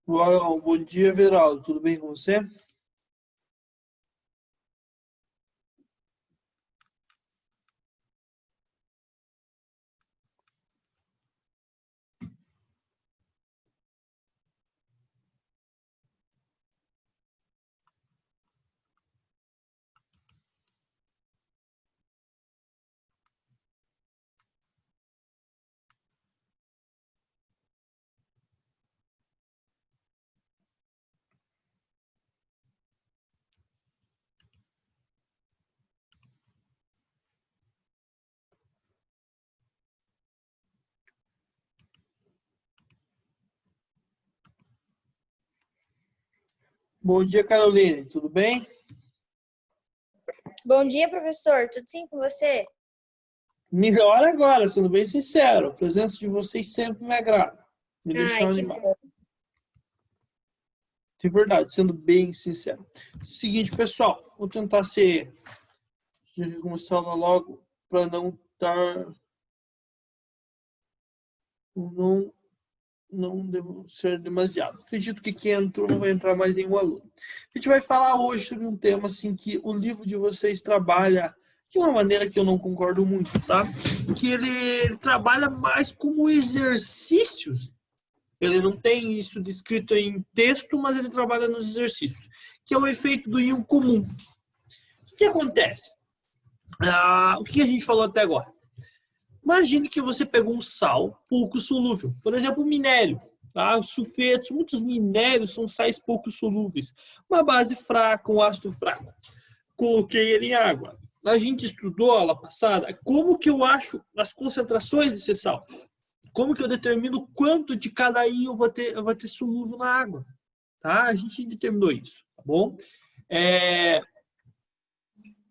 Bom dia, Veraldo. Tudo bem com você? Bom dia, Caroline. Tudo bem? Bom dia, professor. Tudo sim com você? Melhor agora, sendo bem sincero. A presença de vocês sempre me agrada. Me deixa Ai, que animado. bom. De verdade, sendo bem sincero. Seguinte, pessoal, vou tentar começar logo para não estar... Não devo ser demasiado. Acredito que quem entrou não vai entrar mais nenhum aluno. A gente vai falar hoje sobre um tema assim que o livro de vocês trabalha de uma maneira que eu não concordo muito, tá? Que ele trabalha mais como exercícios. Ele não tem isso descrito em texto, mas ele trabalha nos exercícios, que é o efeito do íon comum. O que acontece? O que a gente falou até agora? Imagine que você pegou um sal pouco solúvel, por exemplo, o minério. Tá? Os sulfetos, muitos minérios são sais pouco solúveis. Uma base fraca, um ácido fraco. Coloquei ele em água. A gente estudou aula passada como que eu acho as concentrações desse sal. Como que eu determino quanto de cada íon eu vou ter solúvel na água. Tá? A gente determinou isso, tá bom?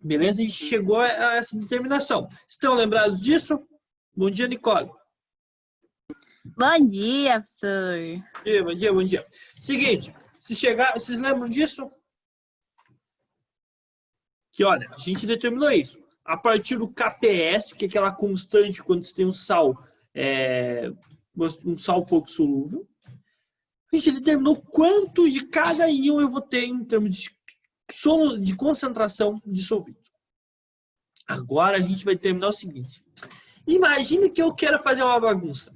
Beleza? A gente chegou a essa determinação. Estão lembrados disso? Bom dia, Nicole. Bom dia, professor. Bom dia, bom dia. Seguinte, vocês lembram disso? Que, olha, a gente determinou isso. A partir do KPS, que é aquela constante quando você tem um sal pouco solúvel, a gente determinou quanto de cada íon eu vou ter em termos de concentração dissolvido. Agora a gente vai terminar o seguinte. Imagine que eu quero fazer uma bagunça.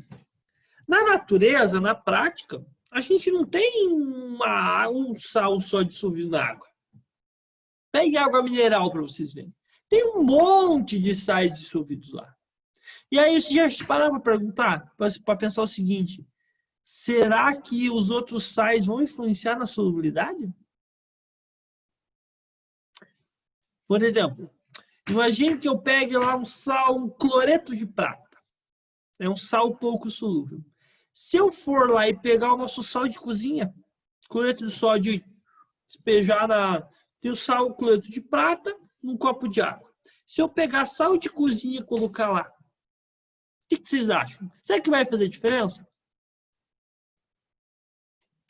Na natureza, na prática, a gente não tem um sal só dissolvido na água. Pegue água mineral para vocês verem. Tem um monte de sais dissolvidos lá. E aí você já para para perguntar, para pensar o seguinte: será que os outros sais vão influenciar na solubilidade? Por exemplo, imagine que eu pegue lá um cloreto de prata. É um sal pouco solúvel. Se eu for lá e pegar o nosso sal de cozinha, cloreto de sódio, despejar tem o cloreto de prata num copo de água. Se eu pegar sal de cozinha e colocar lá, o que vocês acham? Será que vai fazer diferença?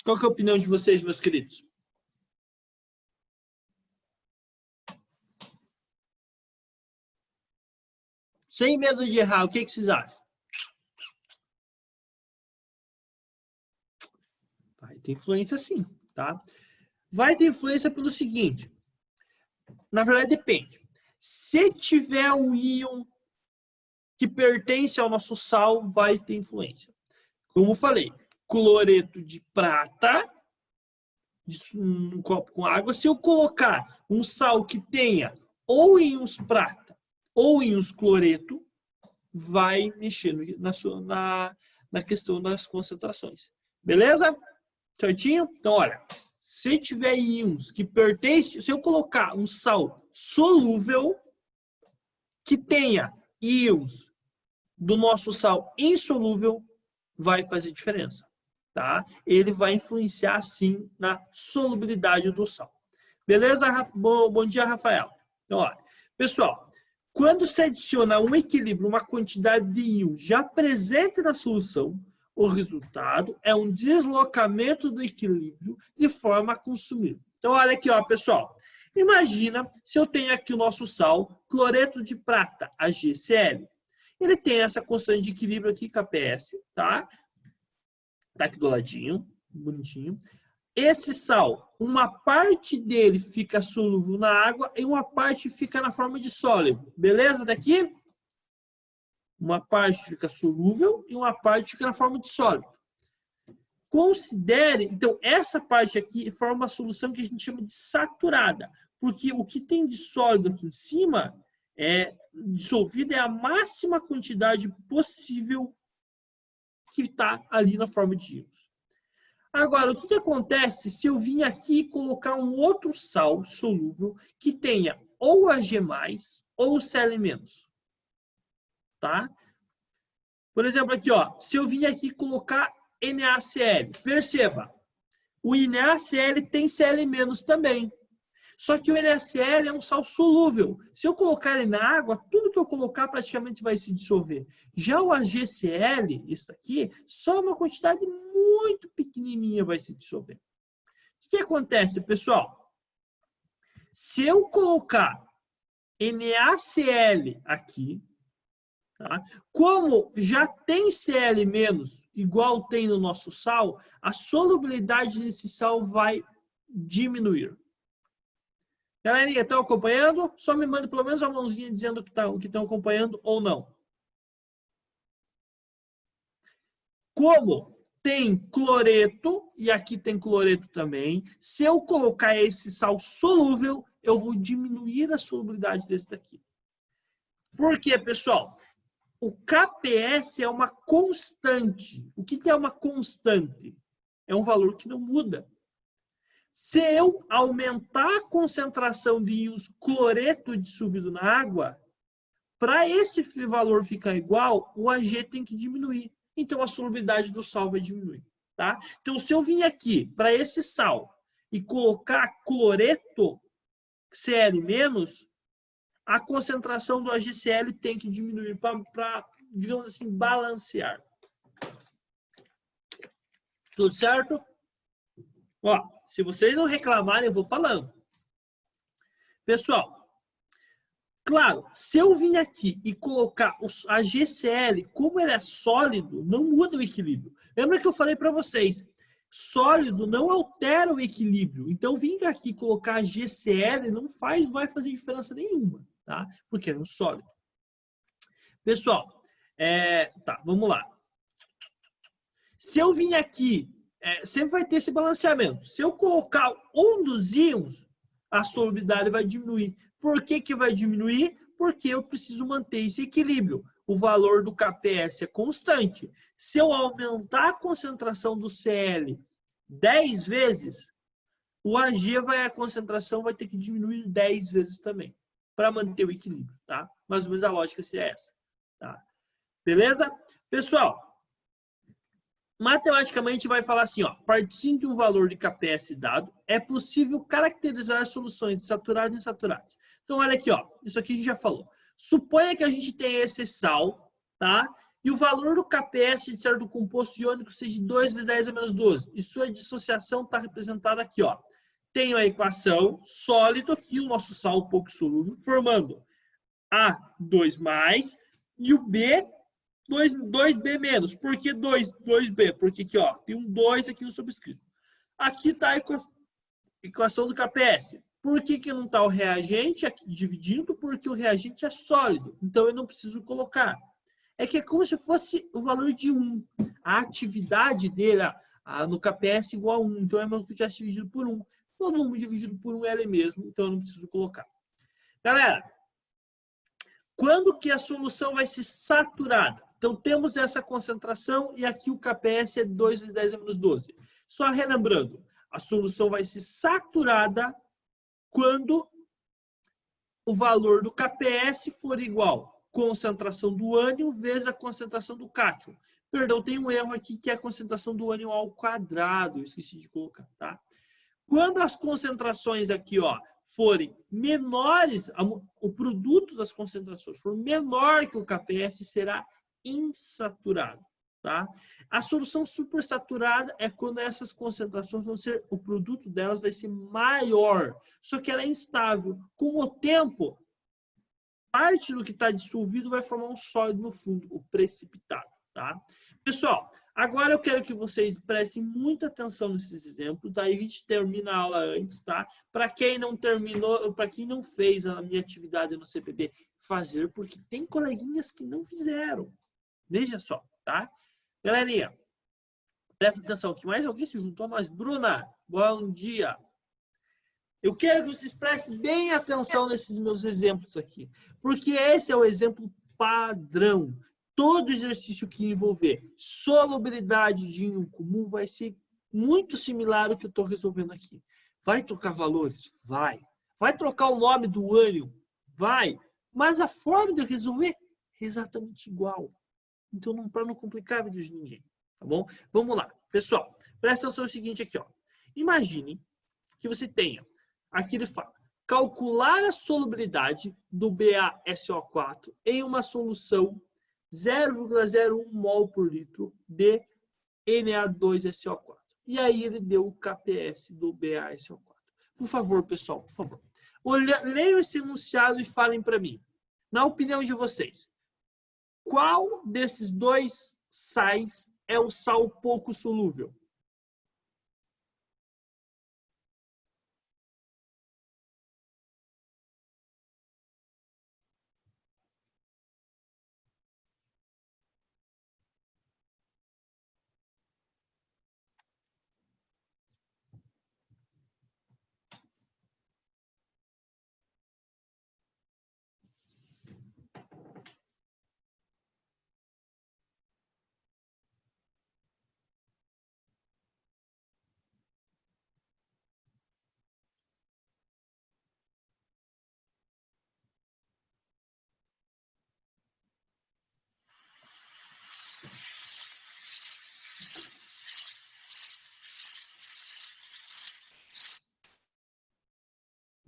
Qual que é a opinião de vocês, meus queridos? Sem medo de errar, o que vocês acham? Vai ter influência sim, tá? Vai ter influência pelo seguinte. Na verdade, depende. Se tiver um íon que pertence ao nosso sal, vai ter influência. Como eu falei, cloreto de prata, um copo com água, se eu colocar um sal que tenha ou íons prata ou íons cloreto, vai mexer na questão das concentrações. Beleza? Certinho? Então, olha, se tiver íons que pertencem, se eu colocar um sal solúvel que tenha íons do nosso sal insolúvel, vai fazer diferença, tá? Ele vai influenciar, sim, na solubilidade do sal. Beleza? Bom dia, Rafael. Então, olha, pessoal, quando se adiciona um equilíbrio, uma quantidade de íons já presente na solução, o resultado é um deslocamento do equilíbrio de forma a consumir. Então, olha aqui, ó, pessoal. Imagina se eu tenho aqui o nosso sal, cloreto de prata, AgCl. Ele tem essa constante de equilíbrio aqui, KPS, tá? Tá aqui do ladinho. bonitinho. Esse sal, uma parte dele fica solúvel na água e uma parte fica na forma de sólido. Beleza daqui? Uma parte fica solúvel e uma parte fica na forma de sólido. Considere, então, essa parte aqui forma uma solução que a gente chama de saturada, porque o que tem de sólido aqui em cima, dissolvido, é a máxima quantidade possível que está ali na forma de íons. Agora, o que acontece se eu vir aqui e colocar um outro sal solúvel que tenha ou Ag+, ou Cl-? Tá? Por exemplo, aqui, ó, se eu vir aqui colocar NaCl, perceba, o NaCl tem Cl- também. Só que o NaCl é um sal solúvel. Se eu colocar ele na água, tudo que eu colocar praticamente vai se dissolver. Já o AgCl, isso aqui, só uma quantidade muito pequenininha vai se dissolver. O que acontece, pessoal? Se eu colocar NaCl aqui, tá? Como já tem Cl-, igual tem no nosso sal, a solubilidade desse sal vai diminuir. Galerinha, estão acompanhando? Só me manda pelo menos a mãozinha dizendo que estão acompanhando ou não. Como tem cloreto, e aqui tem cloreto também, se eu colocar esse sal solúvel, eu vou diminuir a solubilidade desse daqui. Por quê, pessoal? O KPS é uma constante. O que é uma constante? É um valor que não muda. Se eu aumentar a concentração de íons cloreto dissolvido na água, para esse valor ficar igual, o Ag tem que diminuir. Então, a solubilidade do sal vai diminuir. Tá? Então, se eu vir aqui para esse sal e colocar cloreto Cl-, a concentração do AgCl tem que diminuir para, digamos assim, balancear. Tudo certo? Ó, se vocês não reclamarem, eu vou falando. Pessoal, claro, se eu vir aqui e colocar a AgCl, como ele é sólido, não muda o equilíbrio. Lembra que eu falei para vocês, sólido não altera o equilíbrio. Então, vir aqui e colocar a AgCl não vai fazer diferença nenhuma, tá? Porque é um sólido. Pessoal, tá, vamos lá. Se eu vir aqui, sempre vai ter esse balanceamento. Se eu colocar um dos íons, a solubilidade vai diminuir. Por que vai diminuir? Porque eu preciso manter esse equilíbrio. O valor do KPS é constante. Se eu aumentar a concentração do Cl 10 vezes, o Ag a concentração vai ter que diminuir 10 vezes também, para manter o equilíbrio, tá? Mais ou menos a lógica seria essa, tá? Beleza? Pessoal, matematicamente vai falar assim, ó, partindo de um valor de KPS dado, é possível caracterizar soluções de saturados e insaturados. Então, olha aqui, ó, isso aqui a gente já falou. Suponha que a gente tenha esse sal, tá? E o valor do KPS de certo composto iônico seja 2 vezes 10 a menos 12. E sua dissociação está representada aqui, ó. Tenho a equação sólido aqui, o nosso sal pouco solúvel, formando A2+, e o B 2B menos. Por que 2B? Porque aqui, ó, tem um 2 aqui no subscrito. Aqui está a equação do KPS. Por que não está o reagente aqui dividindo? Porque o reagente é sólido. Então, eu não preciso colocar. É que é como se fosse o valor de 1. A atividade dele no KPS é igual a 1. Então, é mesmo que tivesse dividido por 1. Todo mundo dividido por 1 é ele mesmo. Então, eu não preciso colocar. Galera, quando que a solução vai ser saturada? Então, temos essa concentração e aqui o KPS é 2 vezes 10 a menos 12. Só relembrando, a solução vai ser saturada quando o valor do KPS for igual à concentração do ânion vezes a concentração do cátion. Perdão, tem um erro aqui que é a concentração do ânion ao quadrado. Eu esqueci de colocar, tá? Quando as concentrações aqui, ó, forem menores, o produto das concentrações for menor que o KPS, será insaturado, tá? A solução supersaturada é quando essas concentrações vão ser, o produto delas vai ser maior, só que ela é instável. Com o tempo, parte do que está dissolvido vai formar um sólido no fundo, o precipitado, tá? Pessoal, Agora eu quero que vocês prestem muita atenção nesses exemplos, daí a gente termina a aula antes, tá? Para quem não terminou, para quem não fez a minha atividade no CPB, fazer, porque tem coleguinhas que não fizeram. Veja só, tá? Galerinha, presta atenção, que mais alguém se juntou a nós. Bruna, bom dia. Eu quero que vocês prestem bem atenção nesses meus exemplos aqui, porque esse é o exemplo padrão. Todo exercício que envolver solubilidade de íon comum vai ser muito similar ao que eu estou resolvendo aqui. Vai trocar valores? Vai. Vai trocar o nome do ânion? Vai. Mas a forma de resolver é exatamente igual. Então, para não complicar a vida de ninguém. Tá bom? Vamos lá. Pessoal, presta atenção no seguinte aqui. Ó. Imagine que você tenha, aqui ele fala, calcular a solubilidade do BaSO4 em uma solução 0,01 mol por litro de Na2SO4. E aí ele deu o KPS do BaSO4. Por favor, pessoal, por favor. Leiam esse enunciado e falem para mim, na opinião de vocês, qual desses dois sais é o sal pouco solúvel?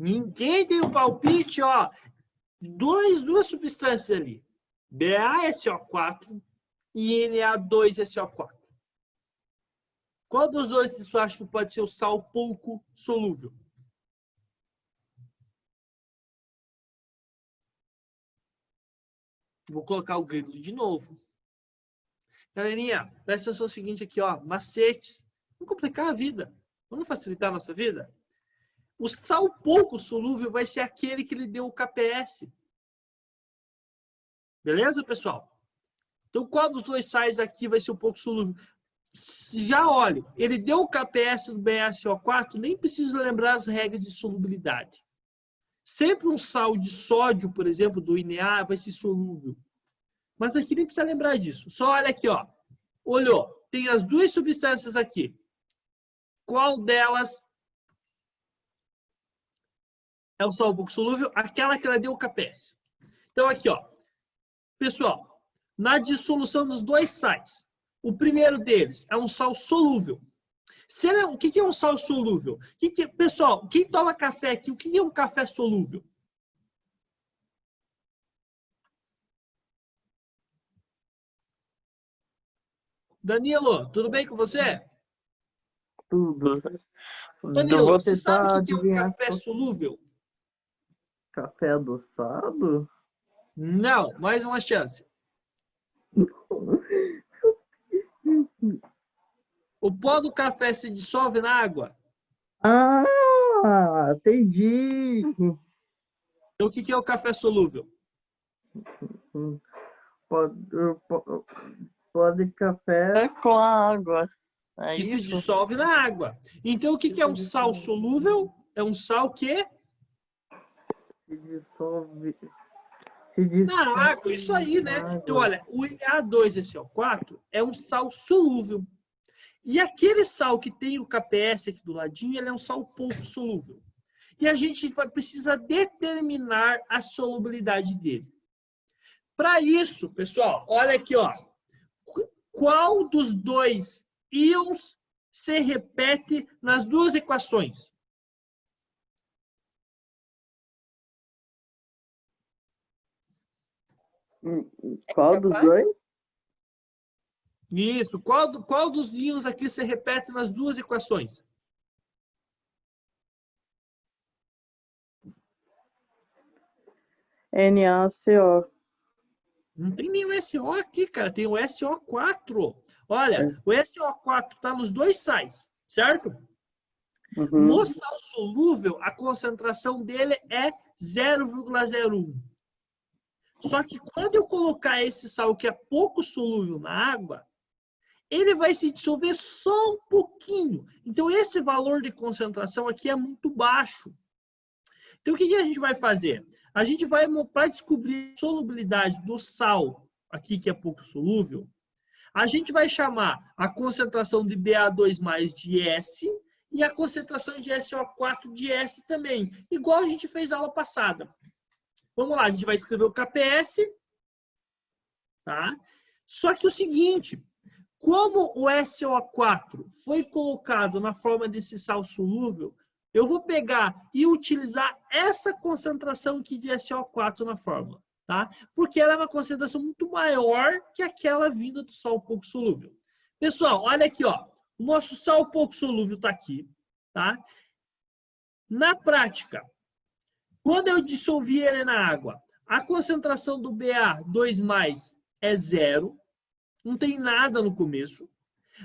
Ninguém tem o palpite, ó. Duas substâncias ali. BaSO4 e Na2SO4. Qual dos dois vocês acham que pode ser o sal pouco solúvel? Vou colocar o grilo de novo. Galerinha, presta atenção no seguinte aqui, ó. Macetes. Vamos complicar a vida. Vamos facilitar a nossa vida? O sal pouco solúvel vai ser aquele que lhe deu o KPS. Beleza, pessoal? Então, qual dos dois sais aqui vai ser o pouco solúvel? Já olha, ele deu o KPS do BaSO4, nem preciso lembrar as regras de solubilidade. Sempre um sal de sódio, por exemplo, do Na, vai ser solúvel. Mas aqui nem precisa lembrar disso. Só olha aqui, ó. Olhou, tem as duas substâncias aqui. Qual delas é o sal pouco solúvel? Aquela que ela deu o KPS. Então, aqui, ó. Pessoal, na dissolução dos dois sais, o primeiro deles é um sal solúvel. O que é um sal solúvel? Pessoal, quem toma café aqui, o que é um café solúvel? Danilo, tudo bem com você? Tudo. Danilo, Vou você sabe tentar o que é um adivinhar. café solúvel? Café adoçado? Não, mais uma chance. O pó do café se dissolve na água. Ah, entendi. Então, o que é o café solúvel? Pode café com água. É Que se isso? dissolve na água. Então, o que é um sal solúvel? É um sal que Se dissolve. na água, isso aí, né? Então, olha, o Na2SO4 é um sal solúvel. E aquele sal que tem o KPS aqui do ladinho, ele é um sal pouco solúvel. E a gente precisa determinar a solubilidade dele. Para isso, pessoal, olha aqui, ó. Qual dos dois íons se repete nas duas equações? Qual dos dois? Isso. Qual dos íons aqui se repete nas duas equações? NaCO. Não tem nenhum SO aqui, cara. Tem o SO4. Olha, o SO4 está nos dois sais, certo? Uhum. No sal solúvel, a concentração dele é 0,01. Só que quando eu colocar esse sal que é pouco solúvel na água, ele vai se dissolver só um pouquinho. Então, esse valor de concentração aqui é muito baixo. Então, o que a gente vai fazer? A gente vai, para descobrir a solubilidade do sal, aqui que é pouco solúvel, a gente vai chamar a concentração de Ba2+ de S e a concentração de SO4 de S também, igual a gente fez na aula passada. Vamos lá, a gente vai escrever o KPS, tá? Só que o seguinte, como o SO4 foi colocado na forma desse sal solúvel, eu vou pegar e utilizar essa concentração aqui de SO4 na fórmula, tá? Porque ela é uma concentração muito maior que aquela vinda do sal pouco solúvel. Pessoal, olha aqui, ó. O nosso sal pouco solúvel está aqui, tá? Na prática, quando eu dissolvi ele na água, a concentração do Ba2+ é 0, não tem nada no começo,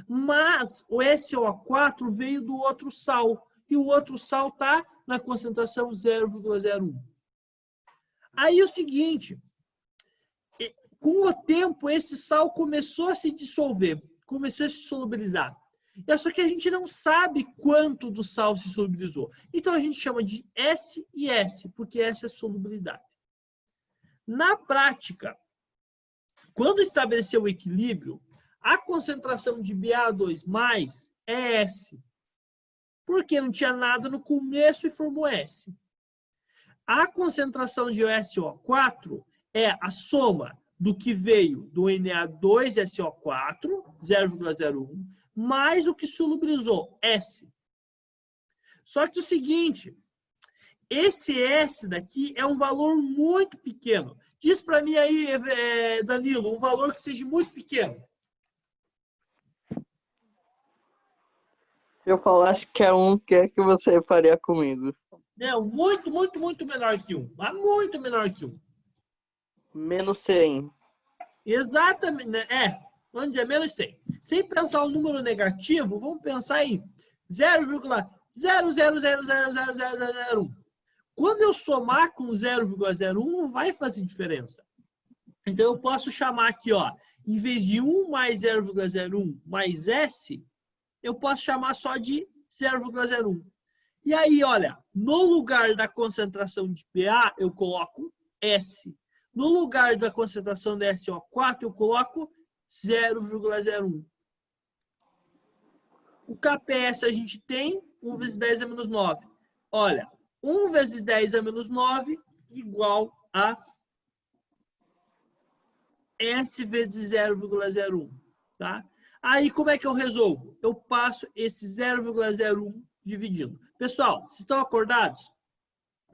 mas o SO4 veio do outro sal, e o outro sal está na concentração 0,01. Aí o seguinte, com o tempo esse sal começou a se dissolver, começou a se solubilizar. Só que a gente não sabe quanto do sal se solubilizou. Então a gente chama de S e S, porque essa é a solubilidade. Na prática, quando estabeleceu o equilíbrio, a concentração de Ba2+ é S, porque não tinha nada no começo e formou S. A concentração de SO4 é a soma do que veio do Na2SO4, 0,01, mais o que solubilizou, S. Só que o seguinte, esse S daqui é um valor muito pequeno. Diz para mim aí, Danilo, um valor que seja muito pequeno. Se eu falasse que é 1, o que é que você faria comigo? Não, muito, muito, muito menor que 1. Mas muito menor que 1. Menos 100. Exatamente. Vamos dizer, menos 100. Sem pensar um número negativo, vamos pensar em 0,0000001. Quando eu somar com 0,01, não vai fazer diferença. Então, eu posso chamar aqui, ó, em vez de 1 mais 0,01 mais S, eu posso chamar só de 0,01. E aí, olha, no lugar da concentração de Pa, eu coloco S. No lugar da concentração de SO4, eu coloco 0,01. O KPS a gente tem 1 vezes 10 é menos 9. Olha, 1 vezes 10 é menos 9 igual a S vezes 0,01. Tá? Aí, como é que eu resolvo? Eu passo esse 0,01 dividindo. Pessoal, vocês estão acordados?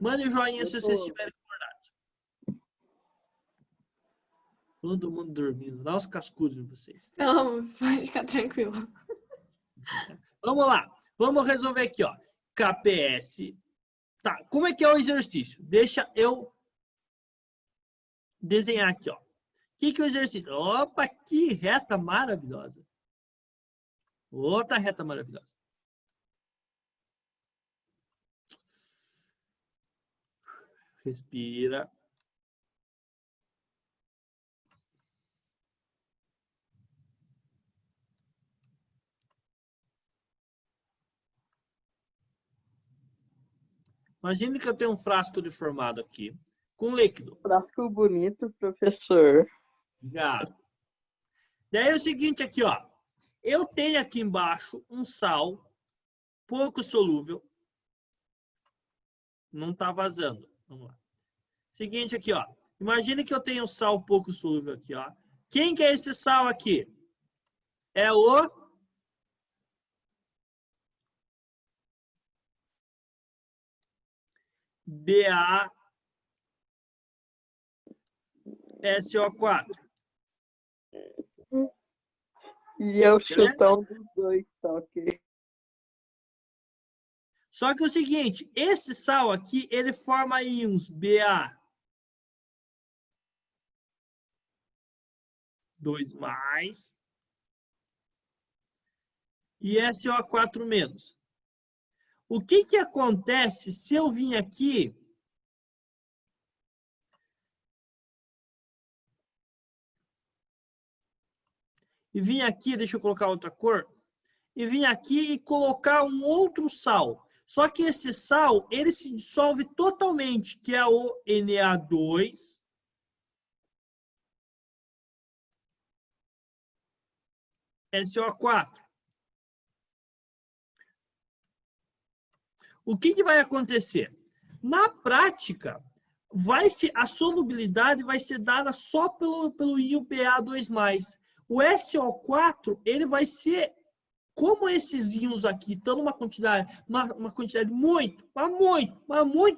Mandem joinha se vocês estiverem acordados. Todo mundo dormindo. Dá uns cascudos em vocês. Não, pode ficar tranquilo. Vamos lá. Vamos resolver aqui, ó. KPS. Tá. Como é que é o exercício? Deixa eu desenhar aqui, ó. O que é o exercício? Opa, que reta maravilhosa. Outra reta maravilhosa. Respira. Imagine que eu tenho um frasco deformado aqui, com líquido. Frasco bonito, professor. Obrigado. Daí é o seguinte aqui, ó. Eu tenho aqui embaixo um sal pouco solúvel. Não está vazando. Vamos lá. Seguinte aqui, ó. Imagine que eu tenho um sal pouco solúvel aqui, ó. Quem que é esse sal aqui? É o BaSO4. E eu chutar um dos dois, tá ok? Só que é o seguinte, esse sal aqui, ele forma íons Ba2+, e SO4 menos. O que que acontece se eu vim aqui deixa eu colocar outra cor, e vim aqui e colocar um outro sal. Só que esse sal, ele se dissolve totalmente, que é o Na2, SO4. O que que vai acontecer? Na prática, a solubilidade vai ser dada só pelo íon Ba2+. O SO4, ele vai ser, como esses íons aqui estão numa quantidade, uma quantidade muito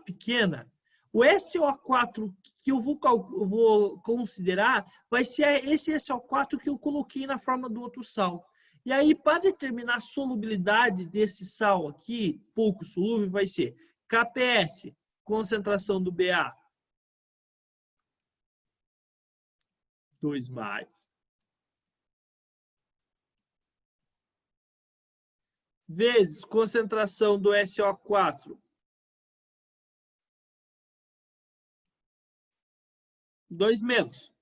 pequena, o SO4 que eu vou considerar vai ser esse SO4 que eu coloquei na forma do outro sal. E aí, para determinar a solubilidade desse sal aqui, pouco solúvel, vai ser KPS, concentração do Ba, 2+, vezes concentração do SO4, 2-.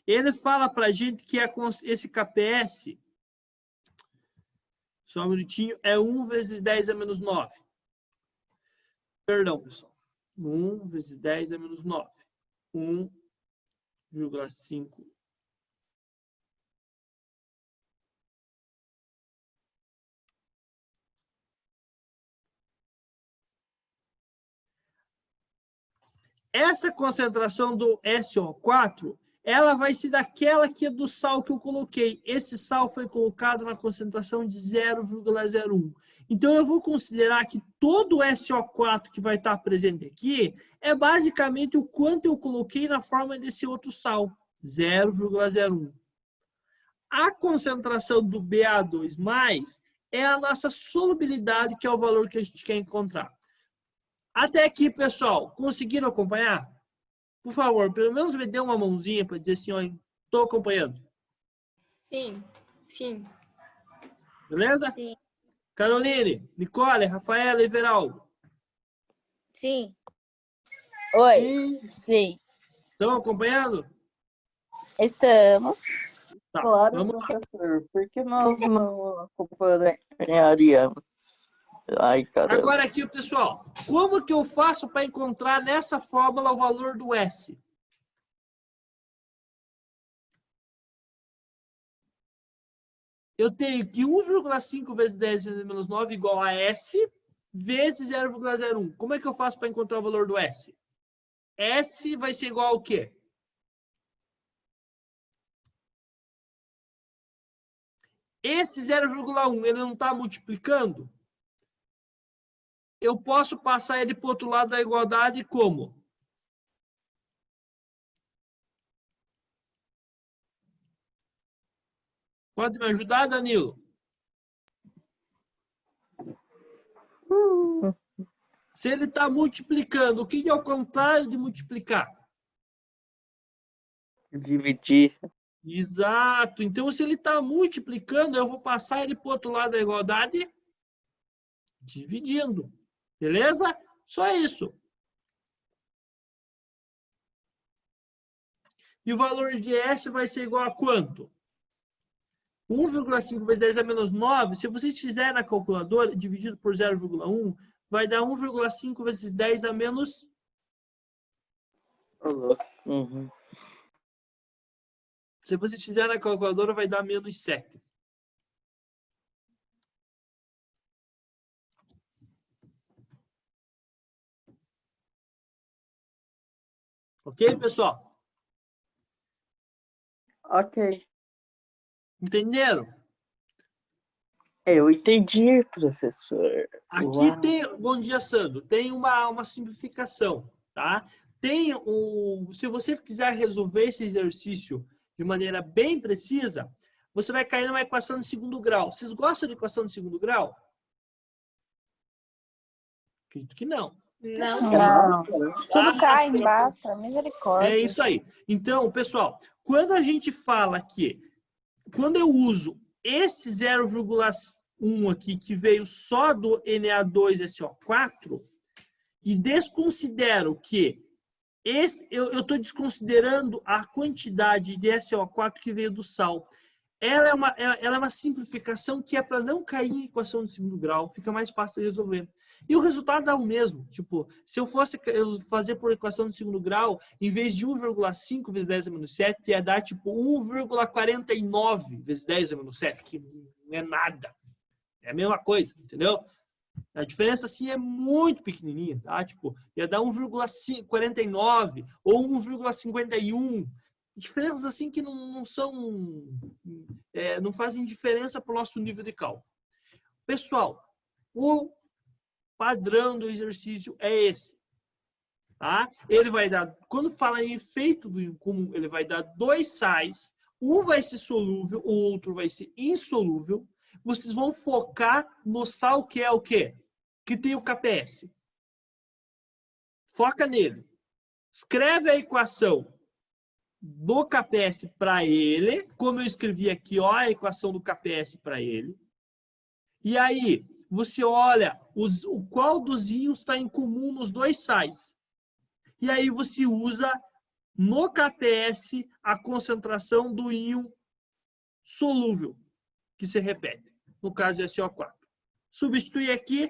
Ele fala para a gente que esse KPS, só um minutinho, é 1 vezes 10 a menos 9. Perdão, pessoal. 1 vezes 10 a menos 9. 1,5. Essa concentração do SO4, ela vai ser daquela que é do sal que eu coloquei. Esse sal foi colocado na concentração de 0,01. Então, eu vou considerar que todo o SO4 que vai estar presente aqui é basicamente o quanto eu coloquei na forma desse outro sal, 0,01. A concentração do Ba2+, é a nossa solubilidade, que é o valor que a gente quer encontrar. Até aqui, pessoal, conseguiram acompanhar? Por favor, pelo menos me dê uma mãozinha para dizer assim, ó, estou acompanhando. Sim, sim. Beleza? Sim. Caroline, Nicole, Rafaela e Veraldo. Sim. Oi. Sim. Estão acompanhando? Estamos. Tá, Claro, vamos lá. professor. Por que nós não acompanharíamos? Ai, caramba. Agora aqui, pessoal, como que eu faço para encontrar nessa fórmula o valor do S? Eu tenho que 1,5 vezes 10 menos 9 igual a S vezes 0,01. Como é que eu faço para encontrar o valor do S? S vai ser igual ao quê? Esse 0,1, ele não está multiplicando? Eu posso passar ele para o outro lado da igualdade como? Pode me ajudar, Danilo? Se ele está multiplicando, o que é o contrário de multiplicar? Dividir. Exato. Então, se ele está multiplicando, eu vou passar ele para o outro lado da igualdade dividindo. Beleza? Só isso. E o valor de S vai ser igual a quanto? 1,5 vezes 10 a menos 9. Se vocês fizerem na calculadora, dividido por 0,1, vai dar 1,5 vezes 10 a menos... Uhum. Se vocês fizerem na calculadora, vai dar menos 7. Ok, pessoal? Ok. Entenderam? Eu entendi, professor. Aqui Uau. tem, bom dia, Sandro, tem uma simplificação, tá? Tem se você quiser resolver esse exercício de maneira bem precisa, você vai cair numa equação de segundo grau. Vocês gostam de equação de segundo grau? Acredito que não. Não. Não. Tudo cai embaixo, misericórdia. É isso aí. Então, pessoal, quando a gente fala que, quando eu uso esse 0,1 aqui, que veio só do Na2SO4, e desconsidero que eu estou desconsiderando a quantidade de SO4 que veio do sal. Ela é uma simplificação que é para não cair em equação de segundo grau, fica mais fácil de resolver. E o resultado dá o mesmo. Tipo, se eu fosse fazer por equação de segundo grau, em vez de 1,5 vezes 10 a menos 7, ia dar tipo 1,49 vezes 10 a menos 7, que não é nada. É a mesma coisa, entendeu? A diferença, assim, é muito pequenininha, tá? Tipo, ia dar 1,49 ou 1,51. Diferenças, assim, que não são... não fazem diferença para o nosso nível de cálculo. Pessoal, o padrão do exercício é esse, tá? Ele vai dar... Quando fala em efeito do íon comum, ele vai dar 2 sais. Um vai ser solúvel, o outro vai ser insolúvel. Vocês vão focar no sal que é o quê? Que tem o KPS. Foca nele. Escreve a equação do KPS para ele, como eu escrevi aqui, ó, a equação do KPS para ele. E aí, você olha qual dos íons está em comum nos 2 sais. E aí você usa no KPS a concentração do íon solúvel, que se repete. No caso é SO4. Substitui aqui,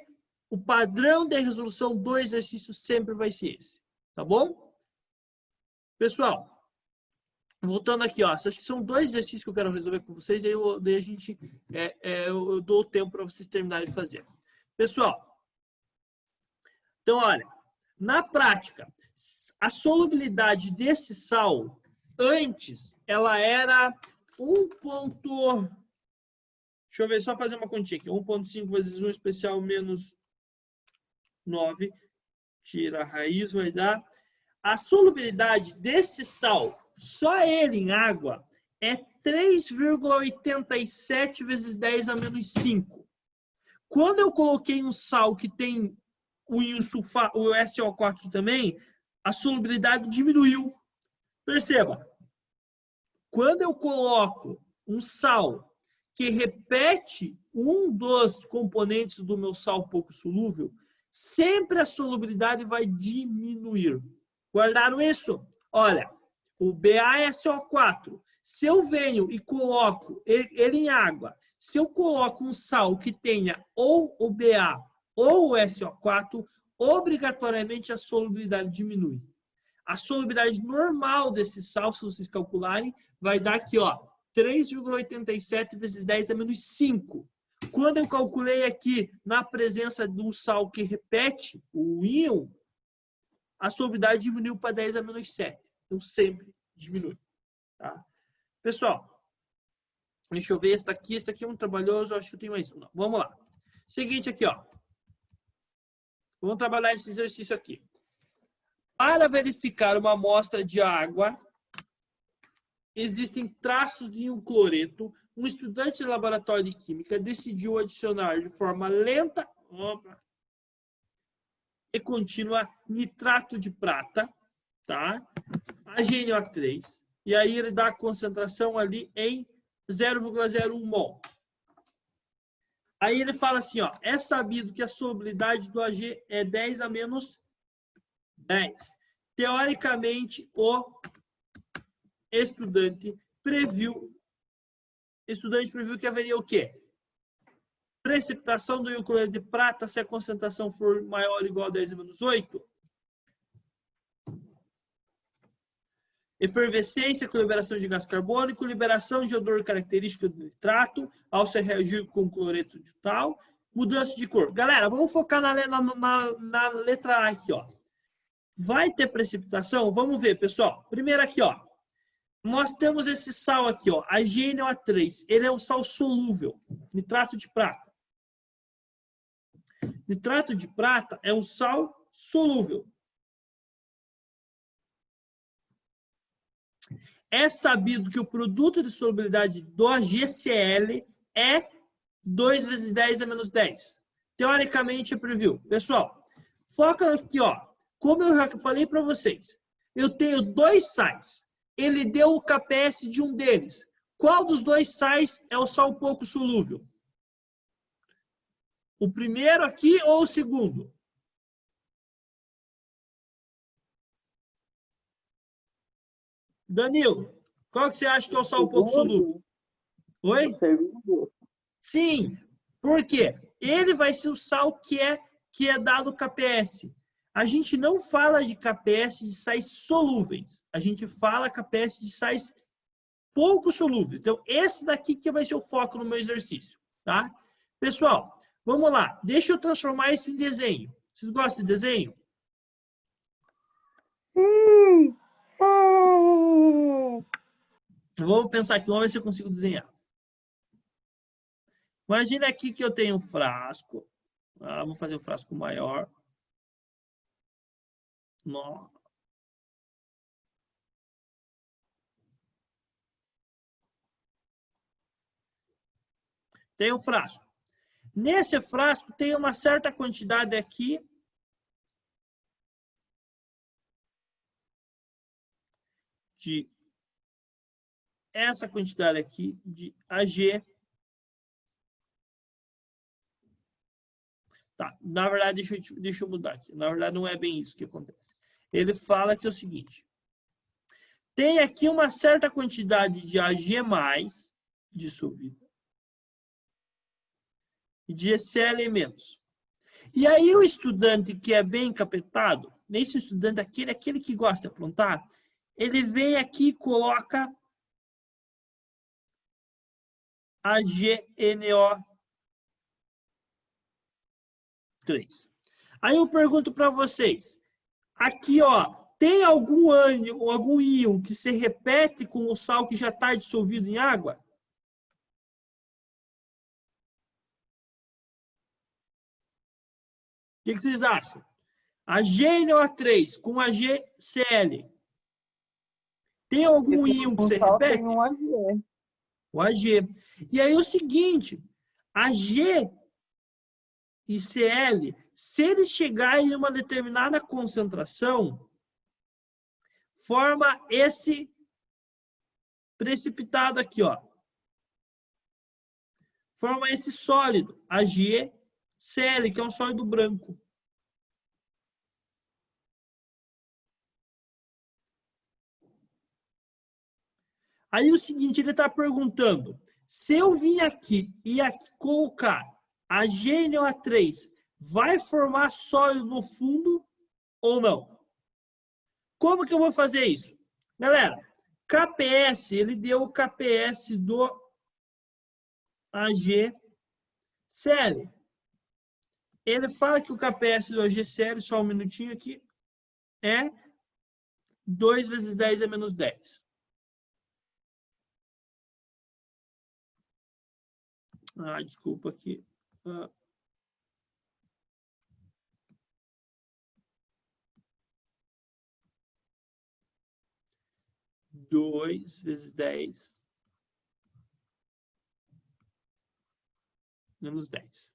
o padrão de resolução do exercício sempre vai ser esse. Tá bom? Pessoal, voltando aqui, ó, acho que são 2 exercícios que eu quero resolver com vocês, aí daí a gente, eu dou o tempo para vocês terminarem de fazer. Pessoal, então, olha, na prática, a solubilidade desse sal, antes, ela era 1. Deixa eu ver, só fazer uma continha aqui. 1,5 vezes 1 especial menos 9. Tira a raiz, vai dar. A solubilidade desse sal, só ele em água, é 3,87 vezes 10 a menos 5. Quando eu coloquei um sal que tem o íon sulfato, o SO4 também, a solubilidade diminuiu. Perceba, quando eu coloco um sal que repete um dos componentes do meu sal pouco solúvel, sempre a solubilidade vai diminuir. Guardaram isso? Olha, o BaSO4, se eu venho e coloco ele em água, se eu coloco um sal que tenha ou o Ba ou o SO4, obrigatoriamente a solubilidade diminui. A solubilidade normal desse sal, se vocês calcularem, vai dar aqui, ó, 3,87 vezes 10 a menos 5. Quando eu calculei aqui na presença de um sal que repete o íon, a solubilidade diminuiu para 10 a menos 7. Então, sempre diminui. Tá? Pessoal, deixa eu ver. Esse aqui é um trabalhoso. Acho que eu tenho mais um. Não. Vamos lá. Seguinte aqui, ó. Vamos trabalhar esse exercício aqui. Para verificar uma amostra de água, existem traços de um cloreto. Um estudante de laboratório de química decidiu adicionar de forma lenta e contínua nitrato de prata, tá? AgNO3. E aí ele dá a concentração ali em 0,01 mol. Aí ele fala assim, ó, é sabido que a solubilidade do Ag é 10 a menos 10. Teoricamente, o estudante previu que haveria o quê? Precipitação do íon cloreto de prata se a concentração for maior ou igual a 10 a menos 8. Efervescência com liberação de gás carbônico, liberação de odor característico do nitrato ao se reagir com cloreto de tal, mudança de cor. Galera, vamos focar na letra A aqui, ó. Vai ter precipitação? Vamos ver, pessoal. Primeiro aqui, ó. Nós temos esse sal aqui, ó, AgNO3. Ele é um sal solúvel, nitrato de prata. Nitrato de prata é um sal solúvel. É sabido que o produto de solubilidade do HCl é 2 vezes 10 a menos 10. Teoricamente, é previu. Pessoal, foca aqui, ó. Como eu já falei para vocês, eu tenho 2 sais. ele deu o KPS de um deles. Qual dos dois sais é o sal pouco solúvel? O primeiro aqui ou o segundo? Danilo, qual que você acha que é o sal pouco solúvel? Oi? Sim. Por quê? Ele vai ser o sal que é dado KPS. A gente não fala de KPS de sais solúveis. A gente fala KPS de sais pouco solúveis. Então, esse daqui que vai ser o foco no meu exercício, tá? Pessoal, vamos lá. Deixa eu transformar isso em desenho. Vocês gostam de desenho? Vamos pensar aqui, vamos ver se eu consigo desenhar. Imagina aqui que eu tenho um frasco. Vou fazer um frasco maior. Tem um frasco. Nesse frasco tem uma certa quantidade aqui de essa quantidade aqui de AG. Tá, na verdade, deixa eu mudar aqui. Na verdade, não é bem isso que acontece. Ele fala que é o seguinte. Tem aqui uma certa quantidade de AG+, dissolvido, e de HCl menos. E aí o estudante que é bem encapetado, esse estudante aquele que gosta de aprontar, ele vem aqui e coloca AgNO3. Aí eu pergunto para vocês, aqui ó, tem algum íon que se repete com o sal que já está dissolvido em água? O que vocês acham? AgNO3 com AgCl. Tem algum íon que se repete? Tem um AG. O Ag. E aí o seguinte, Ag e Cl, se eles chegarem em uma determinada concentração, forma esse precipitado aqui, ó. Forma esse sólido, AgCl, que é um sólido branco. Aí o seguinte, ele está perguntando, se eu vim aqui e colocar AgNO3, vai formar sólido no fundo ou não? Como que eu vou fazer isso? Galera, KPS, ele deu o KPS do AgCl. Ele fala que o KPS do AgCl, só um minutinho aqui, é 2 vezes 10 é menos 10. Desculpa aqui. 2 vezes 10 menos 10.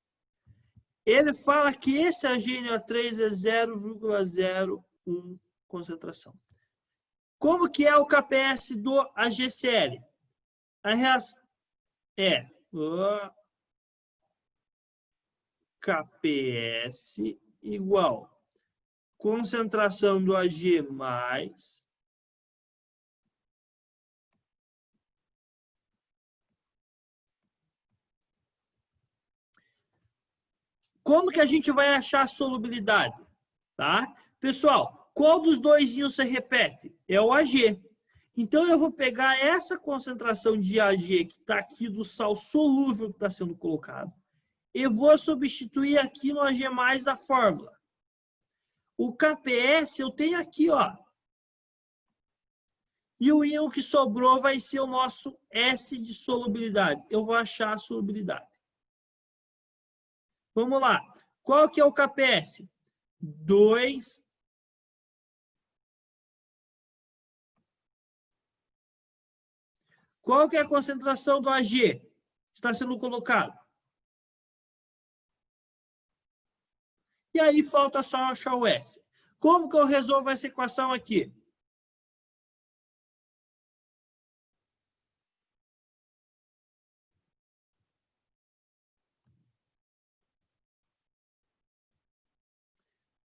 Ele fala que esse AgNO3 é 0,01 concentração. Como que é o KPS do AgCl? A reação é KPS igual concentração do Ag mais como que a gente vai achar a solubilidade? Tá? Pessoal, qual dos dois íons se repete? É o Ag. Então, eu vou pegar essa concentração de Ag que está aqui do sal solúvel que está sendo colocado e vou substituir aqui no Ag+ da fórmula. O KPS eu tenho aqui, ó. E o íon que sobrou vai ser o nosso S de solubilidade. Eu vou achar a solubilidade. Vamos lá. Qual que é o KPS? 2. Qual que é a concentração do Ag que está sendo colocado? E aí falta só achar o S. Como que eu resolvo essa equação aqui?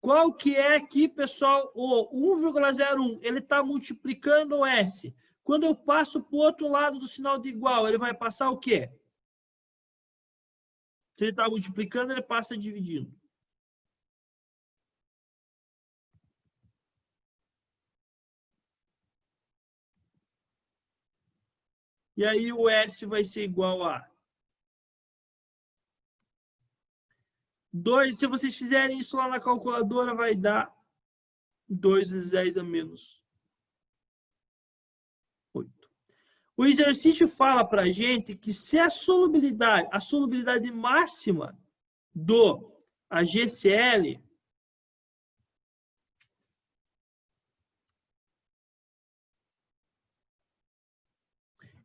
Qual que é aqui, pessoal? O 1,01, ele está multiplicando o S. Quando eu passo para o outro lado do sinal de igual, ele vai passar o quê? Se ele está multiplicando, ele passa dividindo. E aí o S vai ser igual a 2. Se vocês fizerem isso lá na calculadora, vai dar 2 vezes 10 a menos 8. O exercício fala para a gente que se a solubilidade máxima do HCl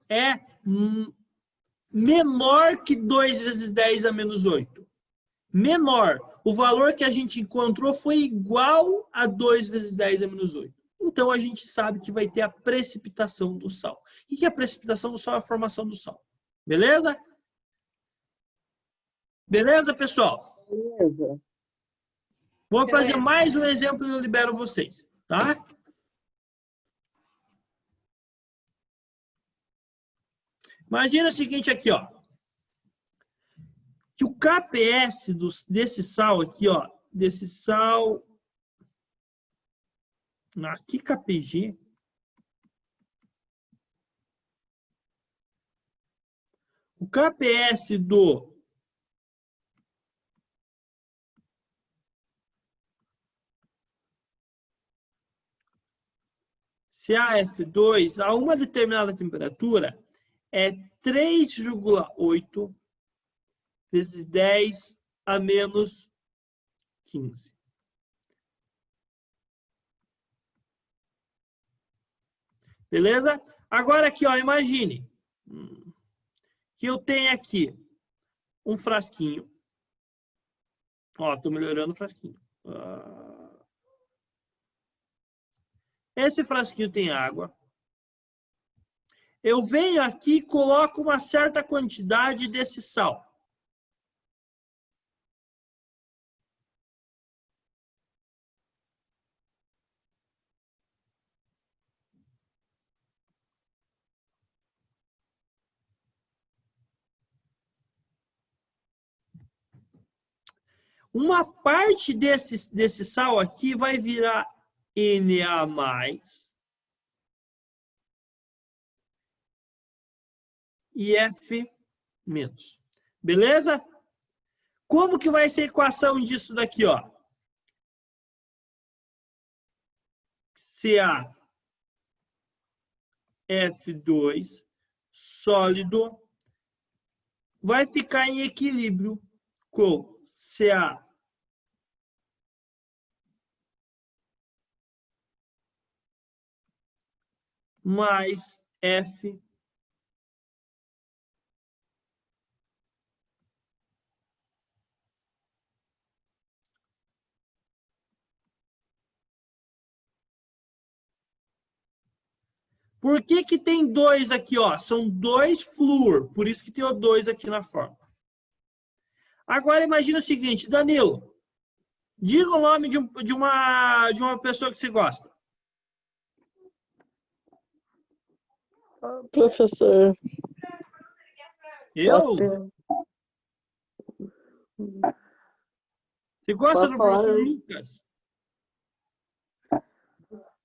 é menor que 2 vezes 10 a menos 8. Menor. O valor que a gente encontrou foi igual a 2 vezes 10 a menos 8. Então, a gente sabe que vai ter a precipitação do sal. O que é a precipitação do sal? É a formação do sal. Beleza? Beleza, pessoal? Beleza. Vou fazer mais um exemplo e eu libero vocês. Tá? Imagina o seguinte aqui, ó. Que o KPS desse sal aqui, ó, desse sal, aqui KPG, o KPS do CaF2 a uma determinada temperatura é 3,8 vezes 10 a menos 15. Beleza? Agora aqui, ó, imagine que eu tenho aqui um frasquinho. Ó, tô melhorando o frasquinho. Esse frasquinho tem água. Eu venho aqui e coloco uma certa quantidade desse sal. Uma parte desse sal aqui vai virar Na+, e F-. Beleza? Como que vai ser a equação disso daqui, ó? CaF2 sólido vai ficar em equilíbrio com Ca mais F Por que que tem 2 aqui, ó? São 2 flúor, por isso que tem o 2 aqui na fórmula. Agora imagina o seguinte, Danilo, diga o nome de uma pessoa que você gosta. Professor. Eu? Você gosta do professor Lucas?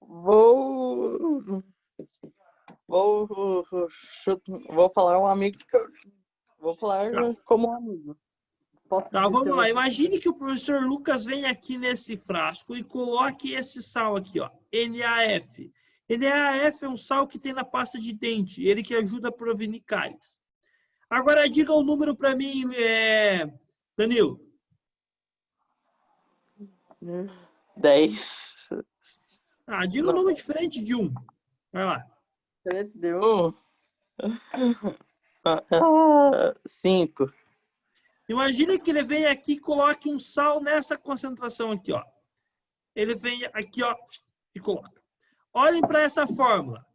Vou falar um amigo que eu vou falar como um amigo. Tá, vamos lá. Imagine que o professor Lucas vem aqui nesse frasco e coloque esse sal aqui, ó, NaF. NaF é um sal que tem na pasta de dente, ele que ajuda a prevenir cáries. Agora diga o número para mim, Danilo. 10. Ah, diga o número diferente de 1. Vai lá. Deu 5. Imagine que ele vem aqui e coloque um sal nessa concentração aqui, ó. Ele vem aqui, ó, e coloca. Olhem para essa fórmula.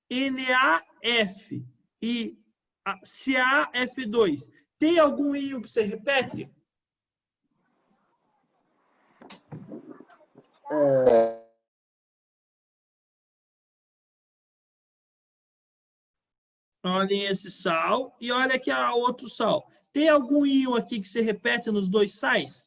NaF e CaF2. Tem algum íon que você repete? Olhem esse sal e olha aqui a outro sal. Tem algum íon aqui que se repete nos dois sais?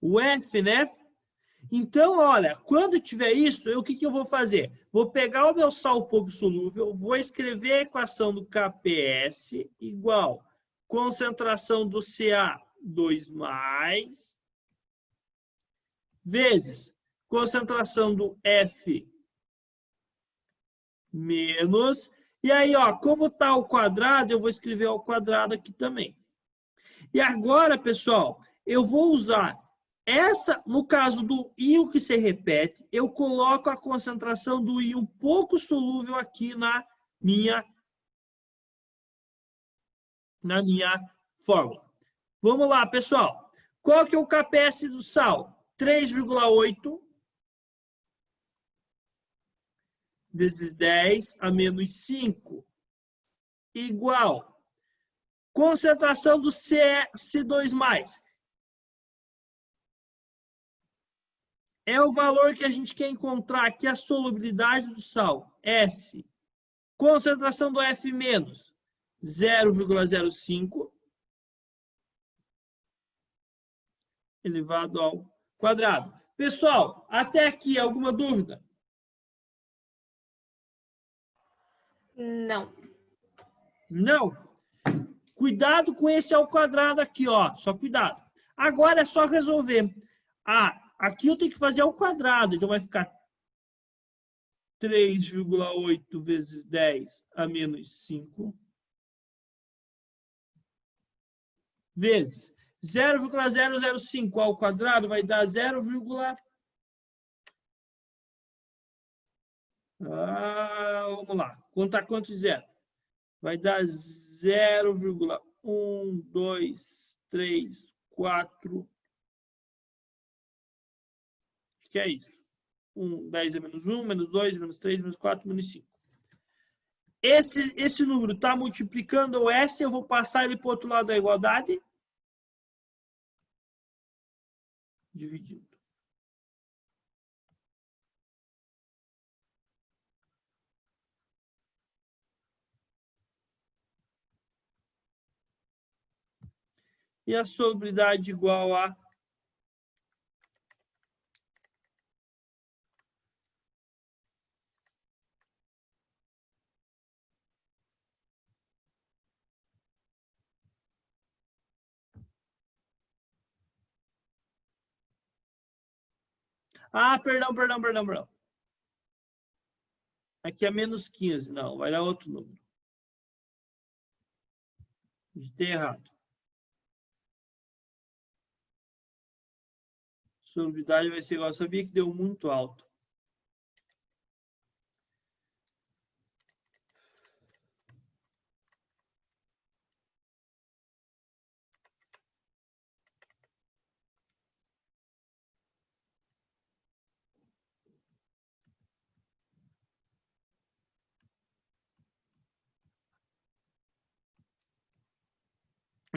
O F, né? Então, olha, quando tiver isso, o que eu vou fazer? Vou pegar o meu sal pouco solúvel, vou escrever a equação do KPS igual concentração do Ca2+, vezes concentração do F menos. E aí, ó, como está ao quadrado, eu vou escrever ao quadrado aqui também. E agora, pessoal, eu vou usar essa, no caso do íon que se repete, eu coloco a concentração do íon pouco solúvel aqui na minha fórmula. Vamos lá, pessoal. Qual que é o KPS do sal? 3,8 vezes 10 a menos 5 igual concentração do C2+. É o valor que a gente quer encontrar aqui, a solubilidade do sal. S. Concentração do F menos 0,05 elevado ao quadrado. Pessoal, até aqui, alguma dúvida? Não. Não? Cuidado com esse ao quadrado aqui, ó. Só cuidado. Agora é só resolver. Aqui eu tenho que fazer ao quadrado. Então vai ficar 3,8 vezes 10 a menos 5 vezes 0,005 ao quadrado vai dar 0, vamos lá. Contar quantos zero? Vai dar 0,1, 2, 3, 4. Acho que é isso. 10 é menos 1, menos 2, menos 3, menos 4, menos 5. Esse número está multiplicando o S, eu vou passar ele para o outro lado da igualdade. Dividindo. E a solubilidade igual a perdão. Aqui é menos 15. Não, vai dar outro número. Digitei errado. Solubilidade vai ser igual. Eu sabia que deu muito alto.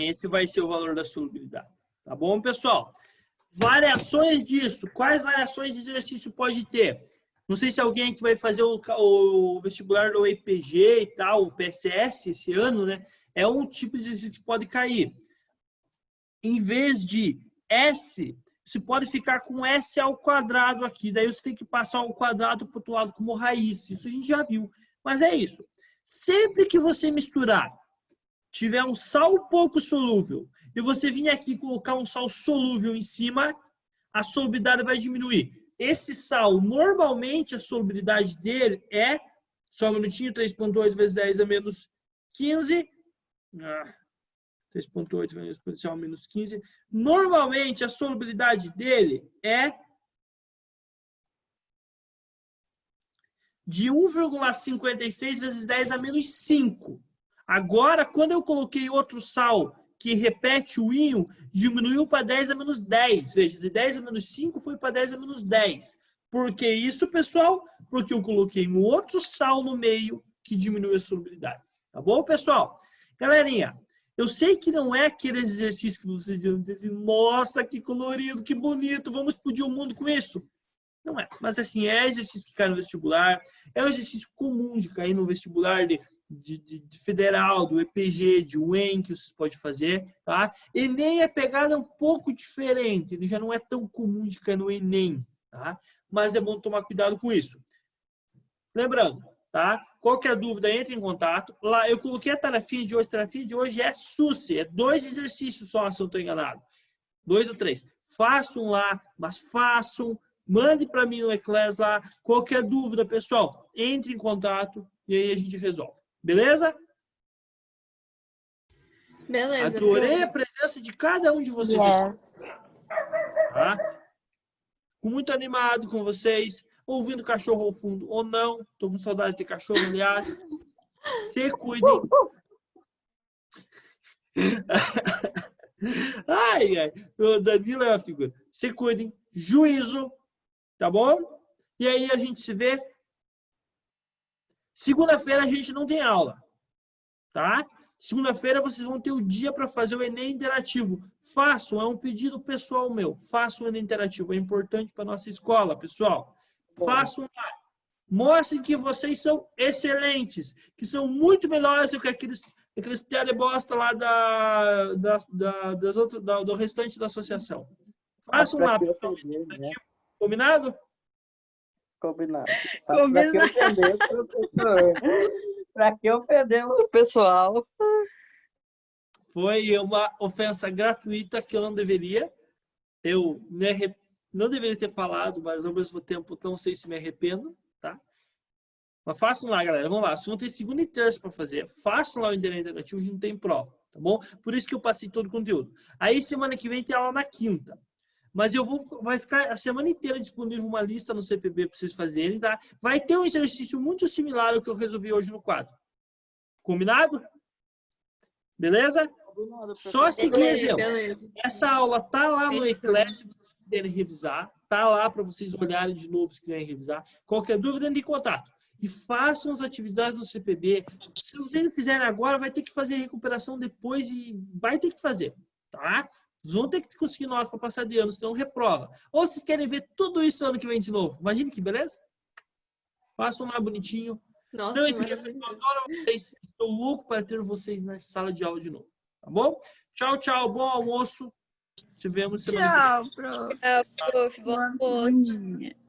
Esse vai ser o valor da solubilidade. Tá bom, pessoal? Variações disso. Quais variações de exercício pode ter? Não sei se alguém que vai fazer o vestibular do IPG e tal, o PSS esse ano, né? É um tipo de exercício que pode cair. Em vez de S, você pode ficar com S ao quadrado aqui. Daí você tem que passar o quadrado para o outro lado como raiz. Isso a gente já viu. Mas é isso. Sempre que você misturar, tiver um sal pouco solúvel, e você vir aqui colocar um sal solúvel em cima, a solubilidade vai diminuir. Esse sal, normalmente, a solubilidade dele é, só um minutinho, 3,8 vezes 10 a menos 15. 3,8 vezes exponencial menos 15. Normalmente, a solubilidade dele é de 1,56 vezes 10 a menos 5. Agora, quando eu coloquei outro sal que repete o íon, diminuiu para 10 a menos 10. Veja, de 10 a menos 5 foi para 10 a menos 10. Por que isso, pessoal? Porque eu coloquei um outro sal no meio que diminui a solubilidade. Tá bom, pessoal? Galerinha, Eu sei que não é aquele exercício que vocês dizem assim, nossa, que colorido, que bonito, vamos explodir o mundo com isso. Não é. Mas assim, é exercício que cai no vestibular, é um exercício comum de cair no vestibular de federal, do EPG, de UEM, que vocês podem fazer, tá? Enem é pegada um pouco diferente, ele já não é tão comum de cair no Enem, tá? Mas é bom tomar cuidado com isso. Lembrando, tá? Qualquer dúvida, entre em contato. Lá, eu coloquei a tarefinha de hoje é SUSE, é 2 exercícios só, se eu estou enganado. 2 ou 3. Façam lá, mas façam. Mande para mim no Eclass lá. Qualquer dúvida, pessoal, entre em contato e aí a gente resolve. Beleza? Beleza. Adorei a presença de cada um de vocês aqui. Yes. Tá? Fico muito animado com vocês. Ouvindo cachorro ao fundo ou não. Estou com saudade de ter cachorro, aliás. Se cuidem. Ai, ai. O Danilo é uma figura. Se cuidem. Juízo. Tá bom? E aí a gente se vê. Segunda-feira a gente não tem aula. Tá? Segunda-feira vocês vão ter o dia para fazer o Enem interativo. Façam, é um pedido pessoal meu. Façam o Enem interativo. É importante para nossa escola, pessoal. Façam lá. Mostrem que vocês são excelentes, que são muito melhores do que aqueles piada bosta lá do restante da associação. Façam lá, pessoal. Combinado? Combinado. Combinado. Para que ofender o Pessoal, Foi uma ofensa gratuita que eu não deveria. Eu não deveria ter falado, mas ao mesmo tempo não sei se me arrependo, tá? Mas façam lá, galera. Vamos lá. Vocês vão ter segunda e terça para fazer. Façam lá o Enem Interativo, a gente não tem prova, tá bom? Por isso que eu passei todo o conteúdo. Aí semana que vem tem aula na quinta. Mas vai ficar a semana inteira disponível uma lista no CPB para vocês fazerem, tá? Vai ter um exercício muito similar ao que eu resolvi hoje no quadro. Combinado? Beleza? Só seguir exemplo. Beleza. Essa aula tá lá no Eclass, se vocês quiserem revisar. Tá lá para vocês olharem de novo se quiserem revisar. Qualquer dúvida, entre em contato. E façam as atividades no CPB. Se vocês fizerem agora, vai ter que fazer recuperação depois e vai ter que fazer, tá? Vocês vão ter que conseguir nota para passar de ano, senão reprova. Ou vocês querem ver tudo isso ano que vem de novo. Imagina que beleza? Façam lá bonitinho. Nossa, Não esqueçam que eu maravilhoso. adoro vocês. Estou louco para ter vocês na sala de aula de novo. Tá bom? Tchau, tchau. Bom almoço. Te vemos semana que vem. Tchau, prof. Tchau, prof. Boa noite. Boa noite.